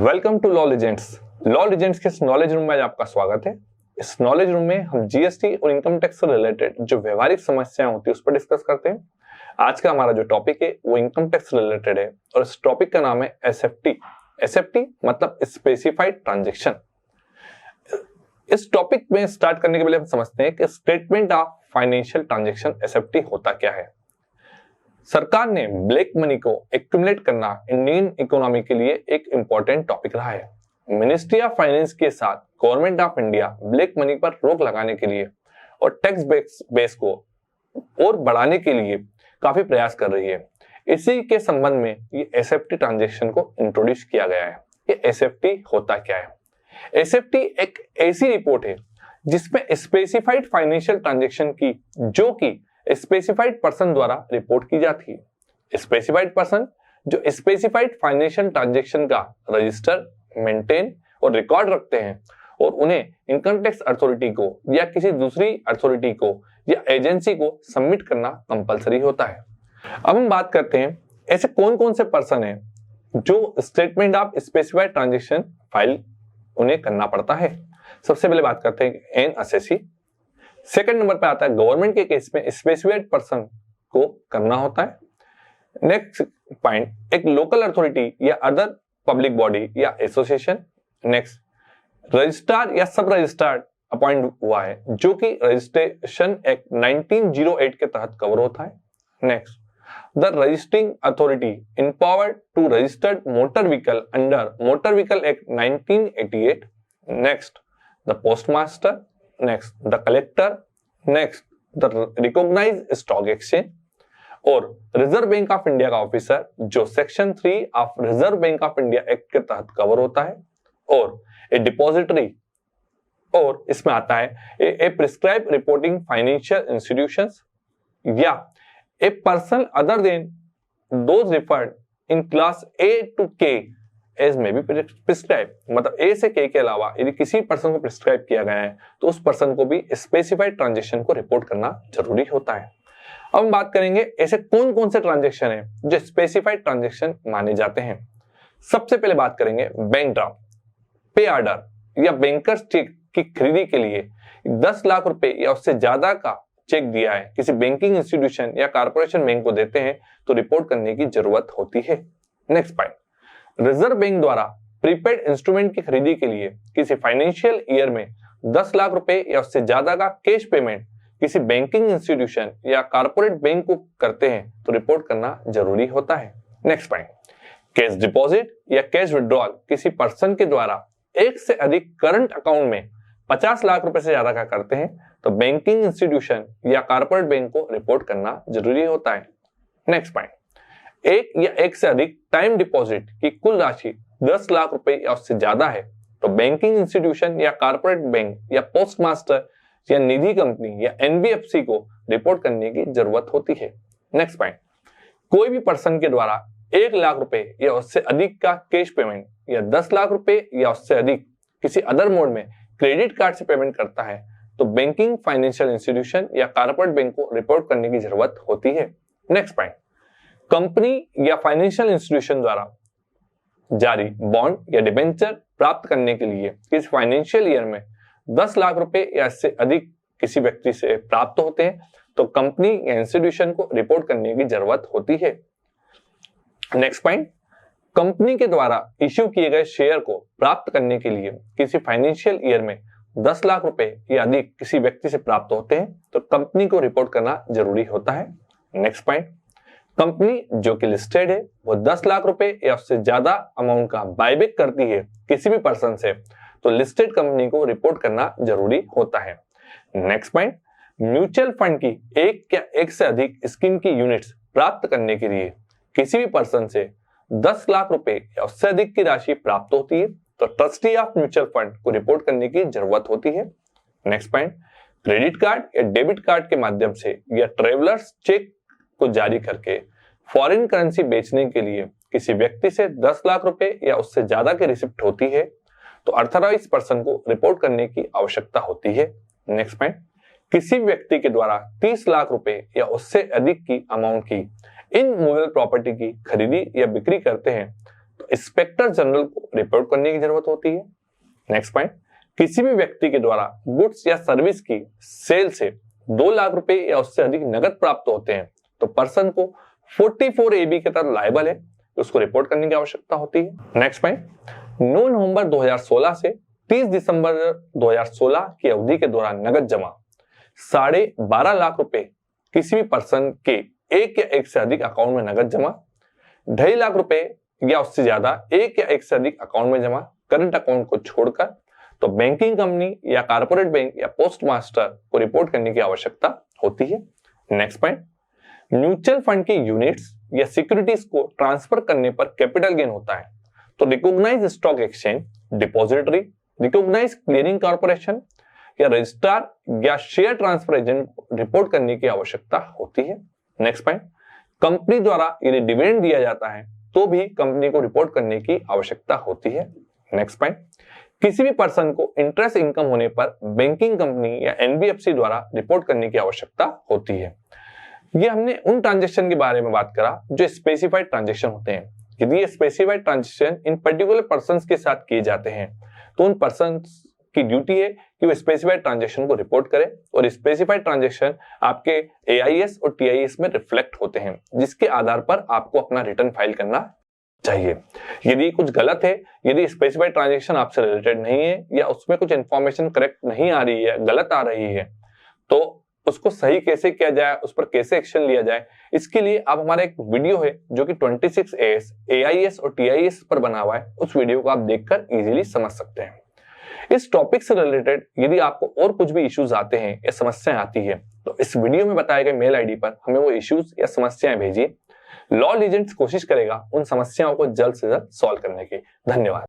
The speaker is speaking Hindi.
Welcome to law legends. Law legends के इस नॉलेज रूम में आज आपका स्वागत है। इस नॉलेज रूम में हम जीएसटी और इनकम टैक्स से रिलेटेड जो व्यवहारिक समस्याएं होती है उस पर डिस्कस करते हैं। आज का हमारा जो टॉपिक है वो इनकम टैक्स से रिलेटेड है और इस टॉपिक का नाम है एसएफटी। एसएफटी मतलब स्पेसिफाइड ट्रांजेक्शन। इस टॉपिक में स्टार्ट करने के पहले हम समझते हैं कि statement of financial transaction SFT होता क्या है। सरकार ने ब्लैक मनी को एक्यूमुलेट करना इंडियन इकोनॉमी के लिए एक इंपॉर्टेंट टॉपिक रहा है। मिनिस्ट्री ऑफ फाइनेंस के साथ government of India black money पर रोक लगाने के लिए और टैक्स बेस को और बढ़ाने के लिए काफी प्रयास कर रही है। इसी के संबंध में ये एसएफटी ट्रांजेक्शन को इंट्रोड्यूस किया गया है। ये एसएफटी होता क्या है? एसएफटी एक ऐसी रिपोर्ट है जिसमें स्पेसिफाइड फाइनेंशियल ट्रांजेक्शन की जो कि स्पेसिफाइड पर्सन द्वारा रिपोर्ट की जाती है। स्पेसिफाइड पर्सन जो स्पेसिफाइड फाइनेंशियल ट्रांजेक्शन का रजिस्टर, मेंटेन और रिकॉर्ड रखते हैं और उन्हें इनकम टैक्स अथॉरिटी को या किसी दूसरी अथॉरिटी को या एजेंसी को सबमिट करना कंपलसरी होता है। अब हम बात करते हैं ऐसे कौन कौन से पर्सन हैं जो statement of specified transaction file उन्हें करना पड़ता है। सबसे पहले बात करते हैं एन असेसी। सेकंड नंबर पे आता है गवर्नमेंट के केस में स्पेसिफाइड पर्सन को करना होता है। नेक्स्ट पॉइंट एक लोकल अथॉरिटी या अदर पब्लिक बॉडी या एसोसिएशन। नेक्स्ट रजिस्ट्रार या सब रजिस्ट्रार अपॉइंट हुआ है जो कि रजिस्ट्रेशन एक्ट 1908 के तहत कवर होता है। Next the registering authority empowered to registered motor vehicle under motor vehicle act 1988। Next the postmaster. Next the collector. Next the recognised stock exchange और रिजर्व बैंक ऑफ इंडिया का ऑफिसर जो section 3 of reserve bank of India act के तहत कवर होता है। और ए डिपॉजिटरी और इसमें आता है a prescribe reporting financial institutions या a person other than those referred in class A to K as may be prescribe. मतलब ए से के अलावा यदि किसी पर्सन को प्रिस्क्राइब किया गया है तो उस पर्सन को भी स्पेसिफाइड ट्रांजेक्शन को रिपोर्ट करना जरूरी होता है। अब हम बात करेंगे ऐसे कौन कौन से ट्रांजेक्शन हैं जो स्पेसिफाइड ट्रांजेक्शन माने जाते हैं। सबसे पहले बात करेंगे बैंक ड्राफ्ट, पे ऑर्डर या बैंकर्स चेक की खरीदी के लिए 10 लाख रुपए या उससे ज्यादा का चेक दिया है किसी बैंकिंग इंस्टीट्यूशन या कारपोरेशन बैंक को देते हैं तो रिपोर्ट करने की जरूरत होती है। नेक्स्ट पॉइंट रिजर्व बैंक द्वारा प्रीपेड इंस्ट्रूमेंट की खरीदी के लिए किसी फाइनेंशियल ईयर में 10 लाख रुपए या उससे ज्यादा का कैश पेमेंट किसी बैंकिंग इंस्टीट्यूशन या कारपोरेट बैंक को करते हैं तो रिपोर्ट करना जरूरी होता है। नेक्स्ट पॉइंट कैश डिपॉजिट या कैश विड्रॉल किसी पर्सन के द्वारा एक से अधिक करंट अकाउंट में 50 लाख रुपए से ज्यादा का करते हैं तो बैंकिंग इंस्टीट्यूशन या कारपोरेट बैंक को रिपोर्ट करना जरूरी होता है। नेक्स्ट पॉइंट एक या एक से अधिक टाइम डिपॉजिट की कुल राशि 10 लाख रुपए या उससे ज्यादा है तो बैंकिंग इंस्टीट्यूशन या कारपोरेट बैंक या पोस्ट मास्टर या निधि कंपनी या एनबीएफसी को रिपोर्ट करने की जरूरत होती है। नेक्स्ट पॉइंट कोई भी पर्सन के द्वारा 1 लाख रुपए या उससे अधिक का कैश पेमेंट या 10 लाख रुपए या उससे अधिक किसी अदर मोड में क्रेडिट कार्ड से पेमेंट करता है तो बैंकिंग फाइनेंशियल इंस्टीट्यूशन या कारपोरेट बैंक को रिपोर्ट करने की जरूरत होती है। नेक्स्ट पॉइंट कंपनी या फाइनेंशियल इंस्टीट्यूशन द्वारा जारी बॉन्ड या डिबेंचर प्राप्त करने के लिए किसी फाइनेंशियल ईयर में 10 लाख रुपए या इससे अधिक किसी व्यक्ति से प्राप्त होते हैं तो कंपनी या इंस्टीट्यूशन को रिपोर्ट करने की जरूरत होती है। नेक्स्ट पॉइंट कंपनी के द्वारा इश्यू किए गए शेयर को प्राप्त करने के लिए किसी फाइनेंशियल ईयर में 10 लाख रुपए या अधिक किसी व्यक्ति से प्राप्त होते हैं तो कंपनी को रिपोर्ट करना जरूरी होता है। नेक्स्ट पॉइंट कंपनी जो कि लिस्टेड है वो 10 लाख रुपए या उससे ज्यादा अमाउंट का बायबैक करती है किसी भी पर्सन से तो लिस्टेड कंपनी को रिपोर्ट करना जरूरी होता है। नेक्स्ट पॉइंट म्यूचुअल फंड की एक या एक से अधिक स्कीम की यूनिट्स प्राप्त करने के लिए किसी भी पर्सन से 10 लाख रुपए या उससे अधिक की राशि प्राप्त होती है तो ट्रस्टी ऑफ म्यूचुअल फंड को रिपोर्ट करने की जरूरत होती है। नेक्स्ट पॉइंट क्रेडिट कार्ड या डेबिट कार्ड के माध्यम से या ट्रेवलर्स चेक को जारी करके फॉरेन करेंसी बेचने के लिए किसी व्यक्ति से 10 लाख रुपए या उससे ज्यादा की रिसिप्ट होती है तो अथॉराइज्ड पर्सन को रिपोर्ट करने की आवश्यकता होती है। नेक्स्ट पॉइंट किसी व्यक्ति के द्वारा 30 लाख रुपए या उससे अधिक की अमाउंट की इन मूवेबल प्रॉपर्टी की खरीदी या बिक्री करते हैं तो इंस्पेक्टर जनरल को रिपोर्ट करने की जरूरत होती है। नेक्स्ट पॉइंट, किसी भी व्यक्ति के द्वारा गुड्स या सर्विस की सेल से 2 लाख रुपए या उससे अधिक नगद प्राप्त होते हैं तो पर्सन को 44AB के तहत लायबल है, उसको रिपोर्ट करने की आवश्यकता होती है। नेक्स्ट पॉइंट, 9 नवंबर 2016 से 30 दिसंबर 2016 की अवधि के दौरान नगद जमा 12.5 लाख रुपए किसी भी पर्सन के एक या एक से अधिक अकाउंट में नगद जमा, 2.5 लाख रुपए या उससे ज्यादा एक या एक से अधिक अकाउंट में जमा करंट अकाउंट को छोड़कर तो बैंकिंग कंपनी या कारपोरेट बैंक या पोस्ट मास्टर को रिपोर्ट करने की आवश्यकता होती है। नेक्स्ट पॉइंट, म्यूचुअल फंड की यूनिट्स या सिक्योरिटीज को ट्रांसफर करने पर कैपिटल गेन होता है तो recognised stock exchange, depository, recognised clearing corporation या रजिस्ट्रार या शेयर ट्रांसफर एजेंट को रिपोर्ट करने की आवश्यकता होती है। नेक्स्ट पॉइंट, कंपनी द्वारा यदि डिविडेंड दिया जाता है तो भी कंपनी को रिपोर्ट करने की आवश्यकता होती है। नेक्स्ट पॉइंट, किसी भी पर्सन को इंटरेस्ट इनकम होने पर बैंकिंग कंपनी या एनबीएफसी द्वारा रिपोर्ट करने की आवश्यकता होती है। ये हमने उन ट्रांजैक्शन के बारे में बात करा जो स्पेसिफाइड ट्रांजैक्शन होते हैं। यदि ये specified transaction in particular persons के साथ किए जाते हैं तो उन पर्संस की ड्यूटी है कि वो स्पेसिफाइड ट्रांजैक्शन को रिपोर्ट करें और स्पेसिफाइड ट्रांजैक्शन आपके एआईएस और टीआईएस में रिफ्लेक्ट होते हैं, जिसके आधार पर आपको अपना रिटर्न फाइल करना चाहिए। यदि कुछ गलत है, यदि स्पेसिफाइड ट्रांजैक्शन आपसे रिलेटेड नहीं है या उसमें कुछ इंफॉर्मेशन करेक्ट नहीं आ रही है, गलत आ रही है, तो उसको सही कैसे किया जाए, उस पर कैसे एक्शन लिया जाए, इसके लिए आप हमारा एक वीडियो है जो कि 26AS एआईएस और टीआईएस पर बना हुआ है, उस वीडियो को आप देखकर इजीली समझ सकते हैं। इस टॉपिक से रिलेटेड यदि आपको और कुछ भी इश्यूज आते हैं या समस्याएं आती है तो इस वीडियो में बताए गए मेल आईडी पर हमें वो इश्यूज या समस्याएं भेजिए। लॉ लीजेंड्स कोशिश करेगा उन समस्याओं को जल्द से जल्द सॉल्व करने की। धन्यवाद।